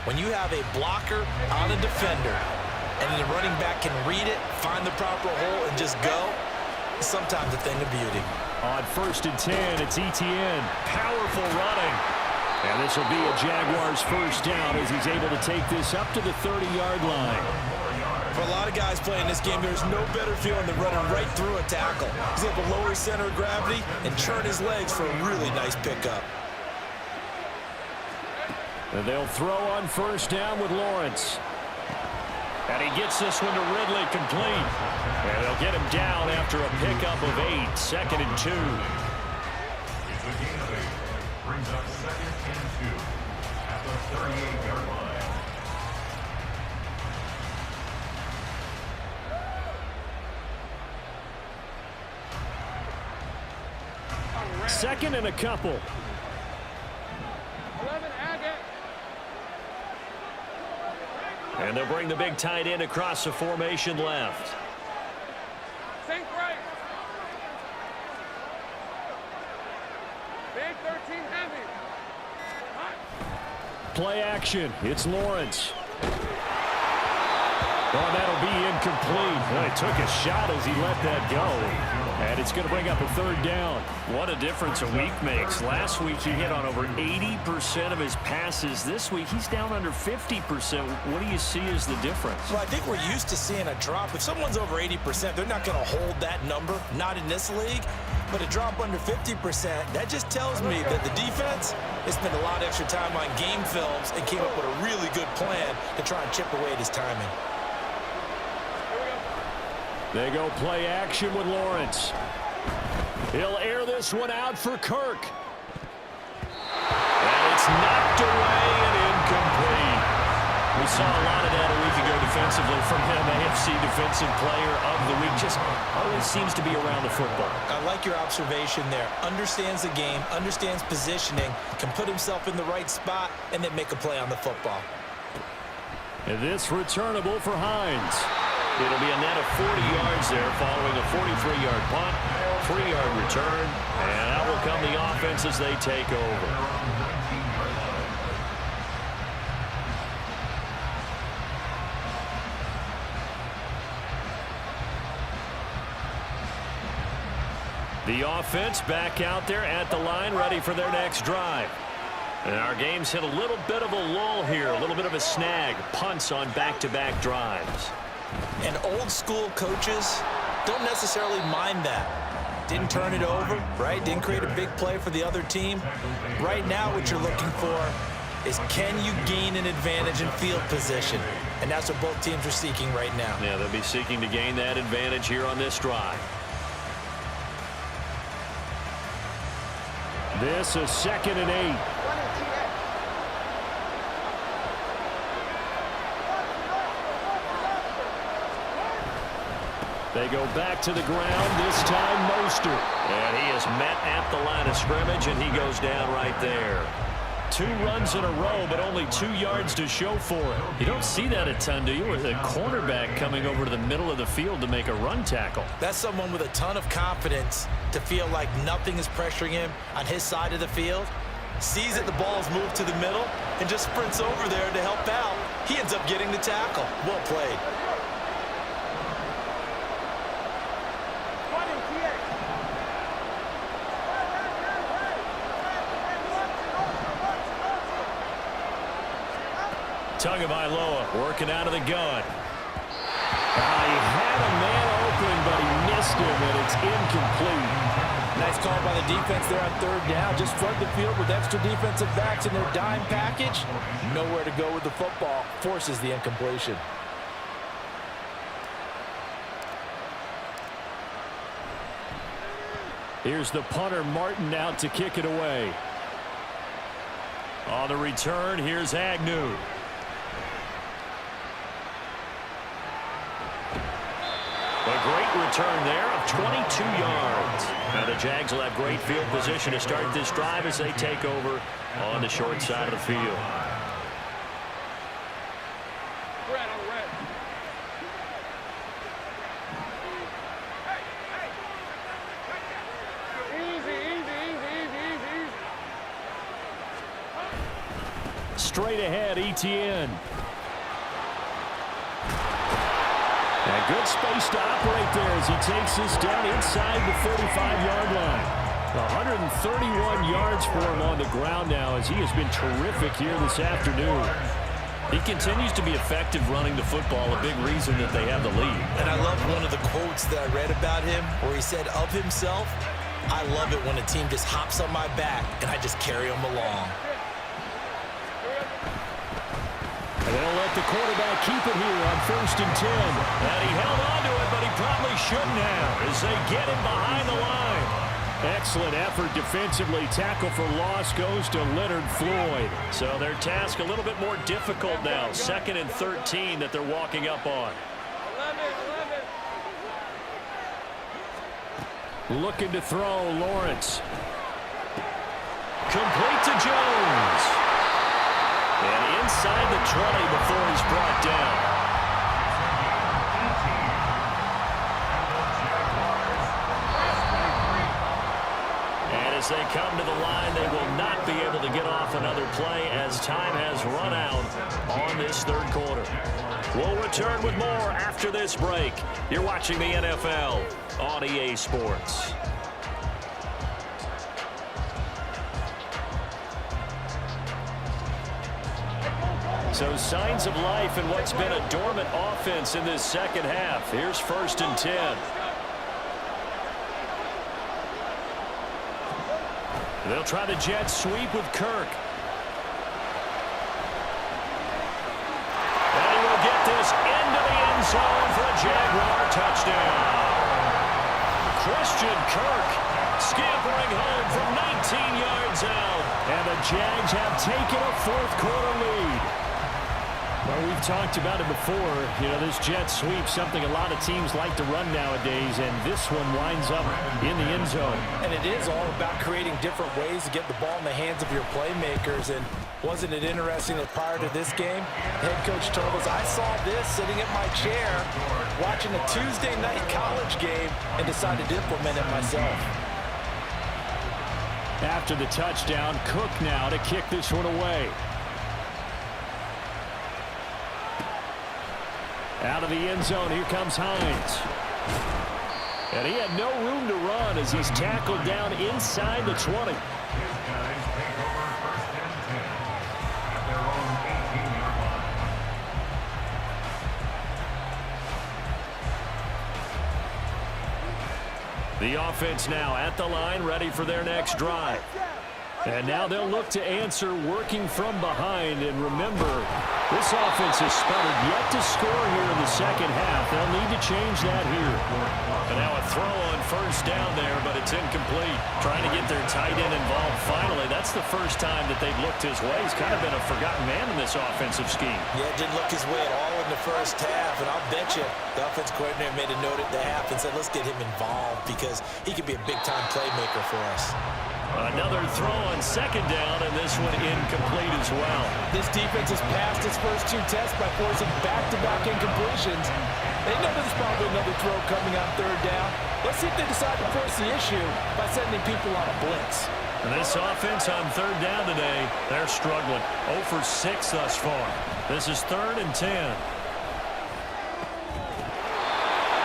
Speaker 3: When you have a blocker on a defender and the running back can read it, find the proper hole, and just go, it's sometimes a thing of beauty.
Speaker 1: On 1st and 10, it's ETN. Powerful running. And this will be a Jaguars first down as he's able to take this up to the 30-yard line.
Speaker 3: For a lot of guys playing this game, there's no better feeling than running right through a tackle. He's able to lower his center of gravity and churn his legs for a really nice pickup.
Speaker 1: And they'll throw on first down with Lawrence. And he gets this one to Ridley complete. And they'll get him down after a pickup of 8, 2nd and 2.
Speaker 5: Brings up 2nd and 2 at the 38-yard line.
Speaker 1: Second and a couple.
Speaker 4: 11, Agate.
Speaker 1: And they'll bring the big tight end across the formation left.
Speaker 4: Sink right. Big 13 heavy. Hot.
Speaker 1: Play action. It's Lawrence. Oh, that'll be incomplete. Well, he took a shot as he let that go. And it's going to bring up a 3rd down. What a difference a week makes. Last week he hit on over 80% of his passes. This week he's down under 50%. What do you see as the difference?
Speaker 3: Well, I think we're used to seeing a drop. If someone's over 80%, they're not going to hold that number, not in this league. But a drop under 50%, that just tells me that the defense has spent a lot of extra time on game films and came up with a really good plan to try and chip away at his timing.
Speaker 1: They go play action with Lawrence. He'll air this one out for Kirk. And it's knocked away and incomplete. We saw a lot of that a week ago defensively from him. AFC Defensive Player of the Week. Just always seems to be around the football.
Speaker 3: I like your observation there. Understands the game, understands positioning, can put himself in the right spot, and then make a play on the football.
Speaker 1: And this returnable for Hines. It'll be a net of 40 yards there following a 43-yard punt, 3-yard return, and out will come the offense as they take over. The offense back out there at the line, ready for their next drive. And our game's hit a little bit of a lull here, a little bit of a snag, punts on back-to-back drives.
Speaker 3: And old school coaches don't necessarily mind that. Didn't turn it over, right? Didn't create a big play for the other team. Right now what you're looking for is, can you gain an advantage in field position? And that's what both teams are seeking right now.
Speaker 1: Yeah, they'll be seeking to gain that advantage here on this drive. This is 2nd and 8. They go back to the ground, this time Mostert. And he is met at the line of scrimmage, and he goes down right there. 2 runs in a row, but only 2 yards to show for it. You don't see that a ton, do you? With a cornerback coming over to the middle of the field to make a run tackle.
Speaker 3: That's someone with a ton of confidence to feel like nothing is pressuring him on his side of the field. Sees that the ball's moved to the middle and just sprints over there to help out. He ends up getting the tackle. Well played.
Speaker 1: Tagovailoa working out of the gun. He had a man open, but he missed him, and it's incomplete.
Speaker 2: Nice call by the defense there on 3rd down. Just flood the field with extra defensive backs in their dime package. Nowhere to go with the football. Forces the incompletion.
Speaker 1: Here's the punter, Martin, out to kick it away. On the return, here's Agnew. A great return there of 22 yards. Now the Jags will have great field position to start this drive as they take over on the short side of the field. straight ahead, ETN. And good space to operate there as he takes this down inside the 35-yard line. 131 yards for him on the ground now as he has been terrific here this afternoon.
Speaker 6: He continues to be effective running the football, a big reason that they have the lead.
Speaker 3: And I love one of the quotes that I read about him where he said of himself, "I love it when a team just hops on my back and I just carry them along."
Speaker 1: And they'll let the quarterback keep it here on 1st and 10.
Speaker 6: And he held on to it, but he probably shouldn't have as they get him behind the line.
Speaker 1: Excellent effort defensively. Tackle for loss goes to Leonard Floyd.
Speaker 6: So their task a little bit more difficult now. 2nd and 13 that they're walking up on.
Speaker 1: Looking to throw, Lawrence. Complete to Jones.
Speaker 6: And inside the 20 before he's brought down. As they come to the line, they will not be able to get off another play as time has run out on this 3rd quarter. We'll return with more after this break. You're watching the NFL on EA Sports. So signs of life in what's been a dormant offense in this 2nd half. Here's 1st and 10.
Speaker 1: They'll try the jet sweep with Kirk.
Speaker 6: And he will get this into the end zone for a Jaguar touchdown. Christian Kirk scampering home from 19 yards out.
Speaker 1: And the Jags have taken a 4th quarter lead. Well, we've talked about it before. You know, this jet sweep, something a lot of teams like to run nowadays, and this one winds up in the end zone.
Speaker 2: And it is all about creating different ways to get the ball in the hands of your playmakers. And wasn't it interesting that prior to this game, head coach told us, I saw this sitting in my chair watching a Tuesday night college game and decided to implement it myself.
Speaker 1: After the touchdown, Cook now to kick this one away. Out of the end zone, here comes Hines. And he had no room to run as he's tackled down inside the 20. The offense now at the line, ready for their next drive. And now they'll look to answer working from behind. And remember, this offense has sputtered yet to score here in the 2nd half. They'll need to change that here.
Speaker 6: And now a throw on 1st down there, but it's incomplete. Trying to get their tight end involved finally. That's the first time that they've looked his way. He's kind of been a forgotten man in this offensive scheme.
Speaker 3: Yeah, it didn't look his way at all in the 1st half. And I'll bet you the offense coordinator made a note at the half and said, let's get him involved because he could be a big-time playmaker for us.
Speaker 6: Another throw on 2nd down, and this one incomplete as well.
Speaker 2: This defense has passed its first 2 tests by forcing back-to-back incompletions. They know there's probably another throw coming on 3rd down. Let's see if they decide to force the issue by sending people on a blitz.
Speaker 6: And this offense on 3rd down today, they're struggling. 0 for 6 thus far. This is 3rd and 10.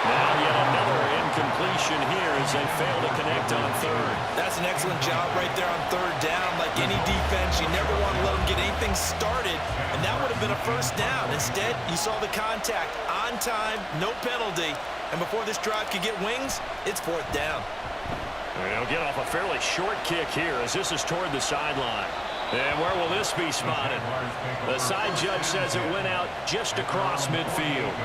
Speaker 6: Now yet another incompletion here as they fail to connect on 3rd.
Speaker 3: That's an excellent job right there on 3rd down. Like any defense, you never want to let them get anything started, and that would have been a 1st down. Instead, you saw the contact on time, no penalty, and before this drive could get wings, it's 4th down.
Speaker 6: They'll get off a fairly short kick here as this is toward the sideline. And where will this be spotted? The side judge says it went out just across midfield.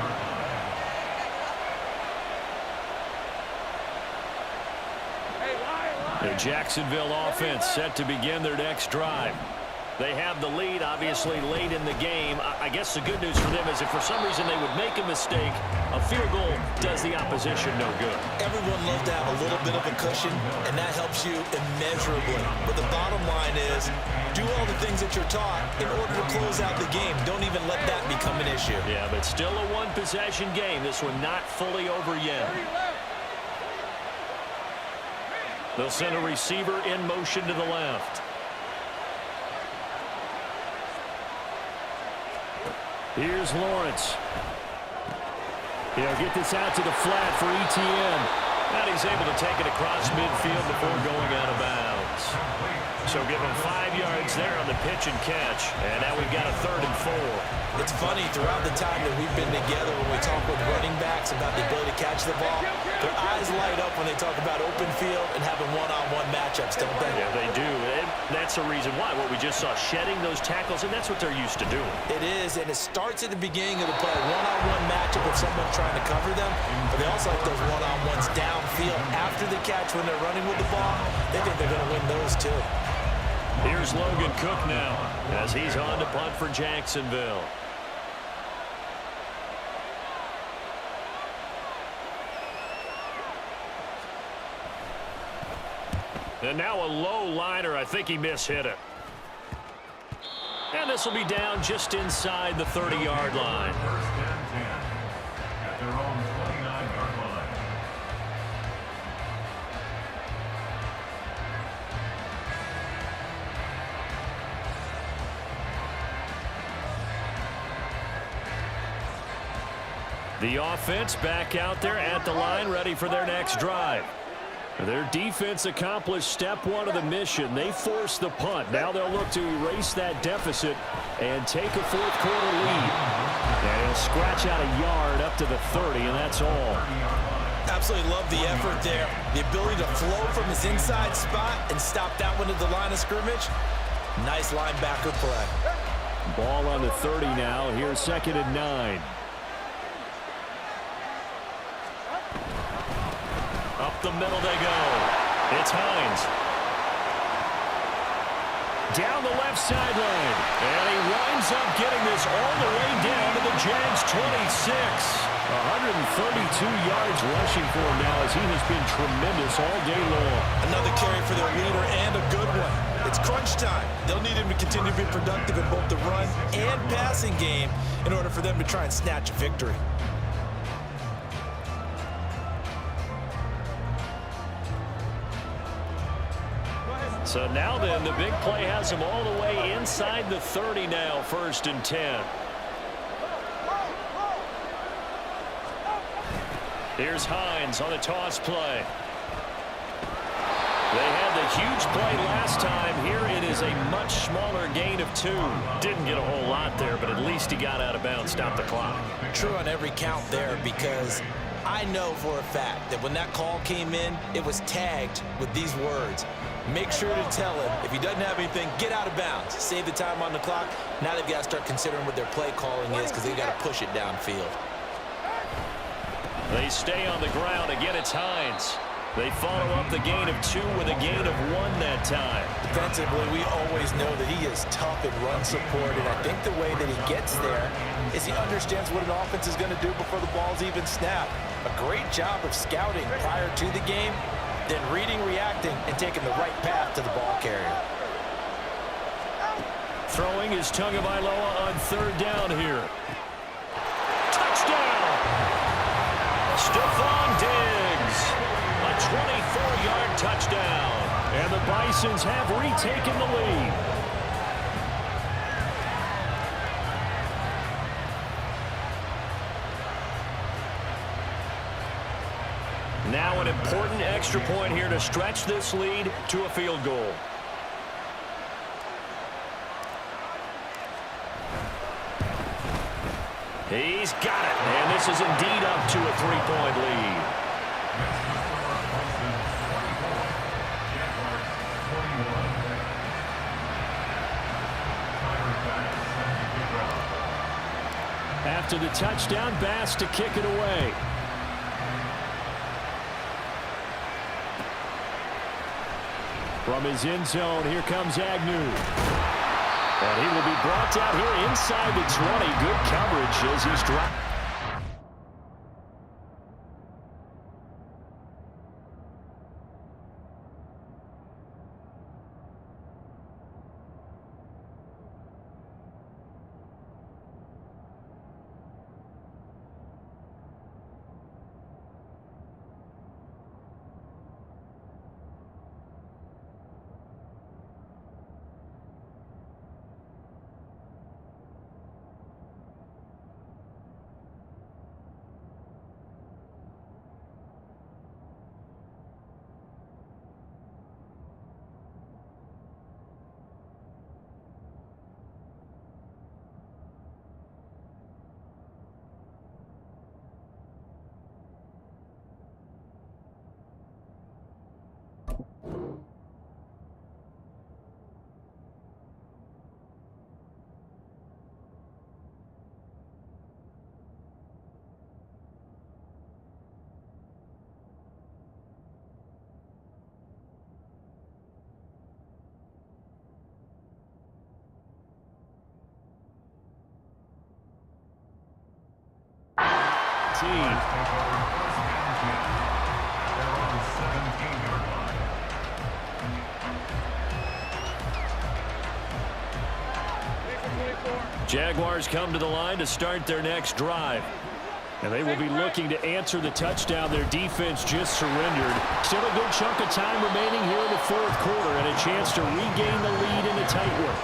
Speaker 1: The Jacksonville offense set to begin their next drive. They have the lead, obviously, late in the game. I guess the good news for them is if for some reason they would make a mistake, a field goal does the opposition no good.
Speaker 3: Everyone loves to have a little bit of a cushion, and that helps you immeasurably. But the bottom line is, do all the things that you're taught in order to close out the game. Don't even let that become an issue.
Speaker 1: Yeah, but still a one-possession game. This one not fully over yet. They'll send a receiver in motion to the left. Here's Lawrence. He'll get this out to the flat for ETN.
Speaker 6: And he's able to take it across midfield before going out of bounds. So give him 5 yards there on the pitch and catch. And now we've got a 3rd and 4.
Speaker 3: It's funny, throughout the time that we've been together, when we talk with running backs about the ability to catch the ball, their eyes light up when they talk about open field and having one-on-one matchups, don't they?
Speaker 6: Yeah, they do. And that's the reason why. What we just saw, shedding those tackles, and that's what they're used to doing.
Speaker 3: It is, and it starts at the beginning of the play. One-on-one matchup with someone trying to cover them, but they also like those one-on-ones downfield after the catch when they're running with the ball. They think they're going to win those too.
Speaker 6: Here's Logan Cook now as he's on to punt for Jacksonville. And now a low liner. I think he mishit it. And this will be down just inside the 30-yard line.
Speaker 5: First and 10 at their own 29-yard line.
Speaker 1: The offense back out there at the line, ready for their next drive. Their defense accomplished step 1 of the mission. They forced the punt. Now they'll look to erase that deficit and take a 4th quarter lead. And he'll scratch out a yard up to the 30, and that's all.
Speaker 3: Absolutely love the effort there. The ability to flow from his inside spot and stop that one at the line of scrimmage. Nice linebacker play.
Speaker 1: Ball on the 30 now. Here's 2nd and 9.
Speaker 6: Up the middle they go. It's Hines.
Speaker 1: Down the left sideline. And he winds up getting this all the way down to the Jags 26. 132 yards rushing for him now as he has been tremendous all day long.
Speaker 3: Another carry for their leader and a good one. It's crunch time. They'll need him to continue to be productive in both the run and passing game in order for them to try and snatch a victory.
Speaker 6: So now then, the big play has him all the way inside the 30 now, 1st and 10. Here's Hines on the toss play. They had the huge play last time. Here it is a much smaller gain of 2. Didn't get a whole lot there, but at least he got out of bounds, stopped the clock.
Speaker 3: True on every count there, because I know for a fact that when that call came in, it was tagged with these words. Make sure to tell him, if he doesn't have anything, get out of bounds. Save the time on the clock. Now they've got to start considering what their play calling is because they've got to push it downfield.
Speaker 6: They stay on the ground. Again, it's Hines. They follow up the gain of 2 with a gain of 1 that time.
Speaker 3: Defensively, we always know that he is tough in run support, and I think the way that he gets there is he understands what an offense is going to do before the ball's even snapped. A great job of scouting prior to the game, then reading, reacting, and taking the right path to the ball carrier.
Speaker 1: Throwing is Tagovailoa on 3rd down here. Touchdown! Stephon Diggs. A 24-yard touchdown. And the Bisons have retaken the lead. Now an important extra point here to stretch this lead to a field goal. He's got it. And this is indeed up to a 3-point lead. After the touchdown, Bass to kick it away. From his end zone, here comes Agnew. And he will be brought down here inside the 20. Good coverage as he's dropped. Jaguars come to the line to start their next drive. And they will be looking to answer the touchdown their defense just surrendered. Still a good chunk of time remaining here in the fourth quarter and a chance to regain the lead in a tight one.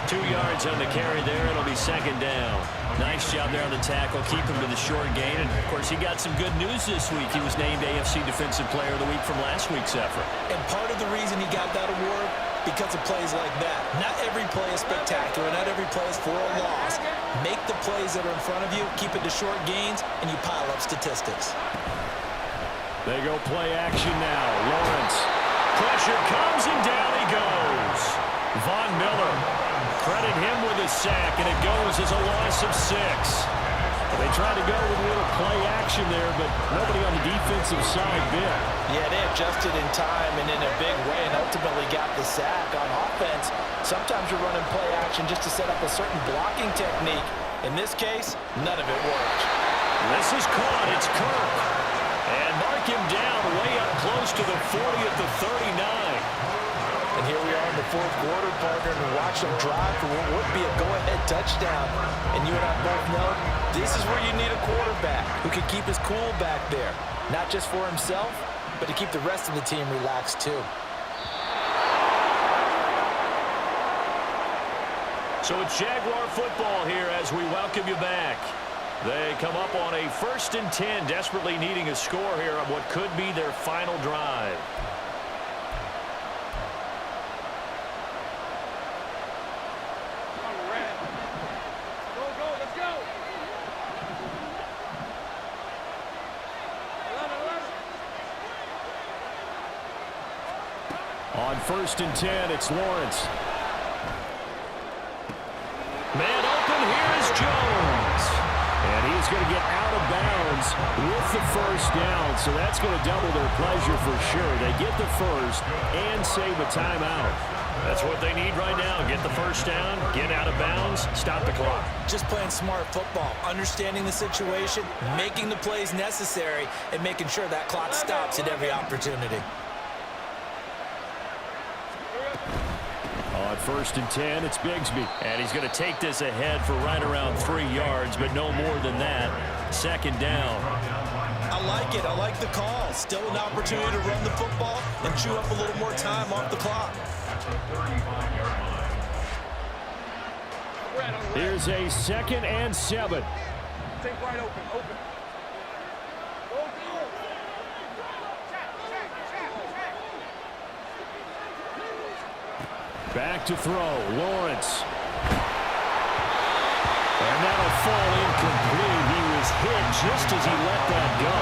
Speaker 6: 2 yards on the carry there. It'll be second down. Nice job there on the tackle. Keep him to the short gain. And, of course, he got some good news this week. He was named AFC Defensive Player of the Week from last week's effort.
Speaker 3: And part of the reason he got that award, because of plays like that. Not every play is spectacular. Not every play is for a loss. Make the plays that are in front of you, keep it to short gains, and you pile up statistics.
Speaker 1: They go play action now. Lawrence.
Speaker 6: Pressure comes, and down he goes. Von Miller. Credit him with a sack, and it goes as a loss of 6.
Speaker 1: They tried to go with a little play action there, but nobody on the defensive side bit.
Speaker 2: Yeah, they adjusted in time and in a big way and ultimately got the sack. On offense, sometimes you're running play action just to set up a certain blocking technique. In this case, none of it worked.
Speaker 6: This is caught. It's Kirk. And mark him down way up close to the 40 at the 39.
Speaker 2: And here we are in the fourth quarter, partner, and watch them drive for what would be a go-ahead touchdown. And you and I both know this is where you need a quarterback who can keep his cool back there. Not just for himself, but to keep the rest of the team relaxed too.
Speaker 6: So it's Jaguar football here as we welcome you back. They come up on a 1st and 10, desperately needing a score here on what could be their final drive.
Speaker 1: On 1st and 10, it's Lawrence.
Speaker 6: Man open, here is Jones.
Speaker 1: And he's going to get out of bounds with the first down, so that's going to double their pleasure for sure. They get the first and save a timeout.
Speaker 6: That's what they need right now. Get the first down, get out of bounds, stop the clock.
Speaker 3: Just playing smart football, understanding the situation, making the plays necessary, and making sure that clock stops at every opportunity.
Speaker 1: On 1st and 10, it's Bigsby.
Speaker 6: And he's going to take this ahead for right around 3 yards, but no more than that. Second down.
Speaker 3: I like it. I like the call. Still an opportunity to run the football and chew up a little more time off the clock.
Speaker 1: Here's a 2nd and 7.
Speaker 4: Take right open.
Speaker 1: Back to throw, Lawrence. And that'll fall incomplete. He was hit just as he let that go.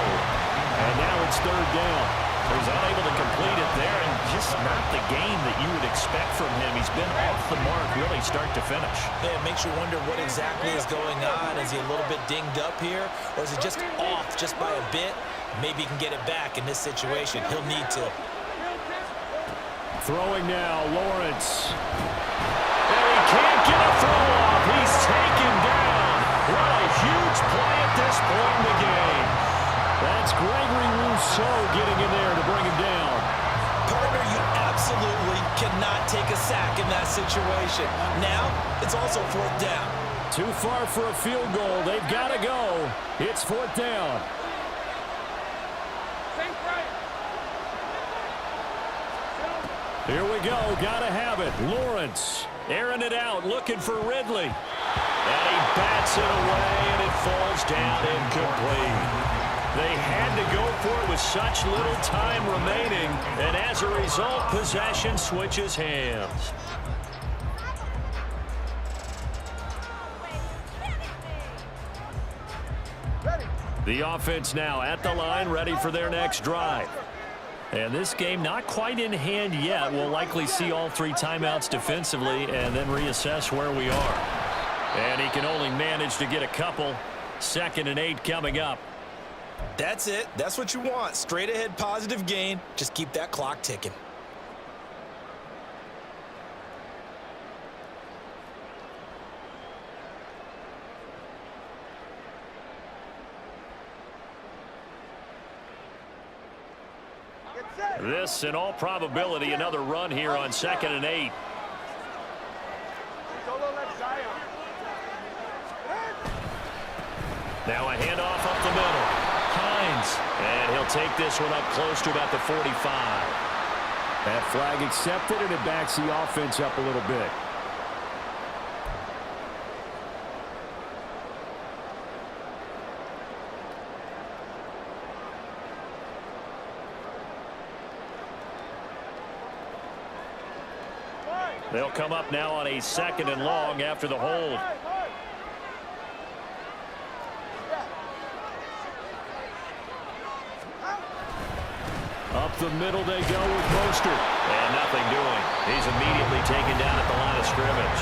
Speaker 1: And now it's 3rd down.
Speaker 6: He's unable to complete it there, and just not the game that you would expect from him. He's been off the mark really start to finish.
Speaker 3: Yeah, it makes you wonder what exactly is going on. Is he a little bit dinged up here, or is it just off just by a bit? Maybe he can get it back in this situation. He'll need to.
Speaker 1: Throwing now, Lawrence. And he can't get a throw off. He's taken down. What a huge play at this point in the game. That's Gregory Rousseau getting in there to bring him down.
Speaker 3: Partner, you absolutely cannot take a sack in that situation. Now, it's also 4th down.
Speaker 1: Too far for a field goal. They've got to go. It's 4th down. Here we go. Got to have it. Lawrence airing it out, looking for Ridley.
Speaker 6: And he bats it away, and it falls down incomplete. They had to go for it with such little time remaining, and as a result, possession switches hands.
Speaker 1: The offense now at the line, ready for their next drive.
Speaker 6: And this game not quite in hand yet. We'll likely see all 3 timeouts defensively and then reassess where we are.
Speaker 1: And he can only manage to get a couple. 2nd and 8 coming up.
Speaker 3: That's it. That's what you want. Straight ahead positive gain. Just keep that clock ticking.
Speaker 6: This, in all probability, another run here on 2nd and 8. Now a handoff up the middle. Hines, and he'll take this one up close to about the 45.
Speaker 1: That flag accepted, and it backs the offense up a little bit.
Speaker 6: They'll come up now on a 2nd and long after the hold.
Speaker 1: Up the middle they go with Mostert.
Speaker 6: And nothing doing. He's immediately taken down at the line of scrimmage.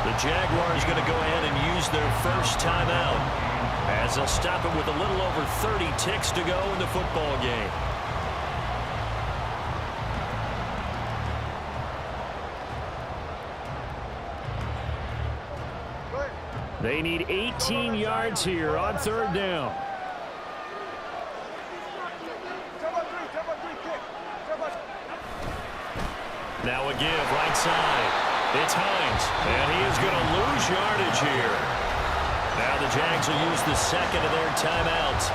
Speaker 6: The Jaguars going to go ahead and use their first timeout as they'll stop it with a little over 30 ticks to go in the football game.
Speaker 1: They need 18 yards here on 3rd down.
Speaker 6: Now a give right side. It's Hines, and he is going to lose yardage here. Now the Jags will use the 2nd of their timeouts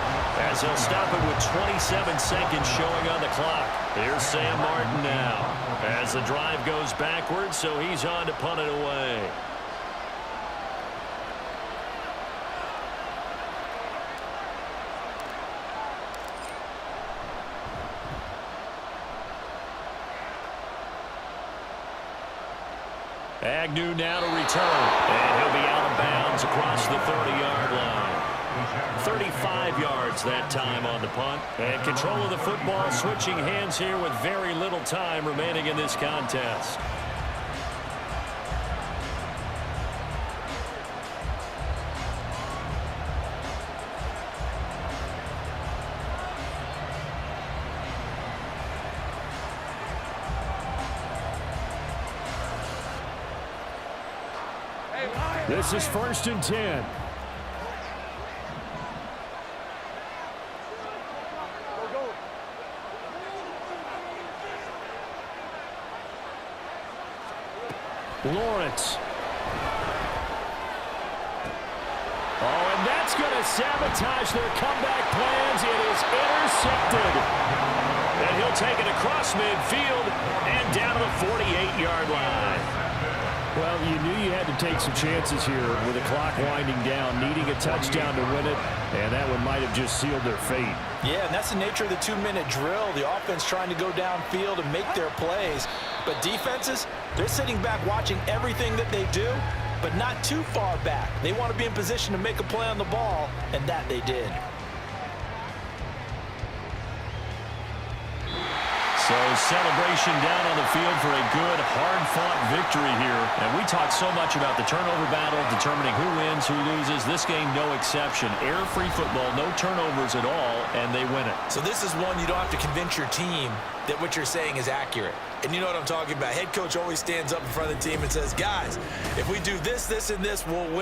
Speaker 6: as they'll stop it with 27 seconds showing on the clock. Here's Sam Martin now as the drive goes backwards, so he's on to punt it away. Agnew now to return, and he'll be out of bounds across the 30-yard line. 35 yards that time on the punt. And control of the football switching hands here with very little time remaining in this contest.
Speaker 1: This is 1st and 10. Lawrence. Oh, and that's going to sabotage their comeback plans. It is intercepted. And he'll take it across midfield and down to the 48-yard line. Well, you knew you had to take some chances here with the clock winding down, needing a touchdown to win it, and that one might have just sealed their fate.
Speaker 2: Yeah, and that's the nature of the 2-minute drill. The offense trying to go downfield and make their plays. But defenses, they're sitting back watching everything that they do, but not too far back. They want to be in position to make a play on the ball, and that they did.
Speaker 6: So celebration down on the field for a good, hard-fought victory here. And we talked so much about the turnover battle, determining who wins, who loses. This game, no exception. Error-free football, no turnovers at all, and they win it.
Speaker 3: So this is one you don't have to convince your team that what you're saying is accurate. And you know what I'm talking about. Head coach always stands up in front of the team and says, guys, if we do this, this, and this, we'll win.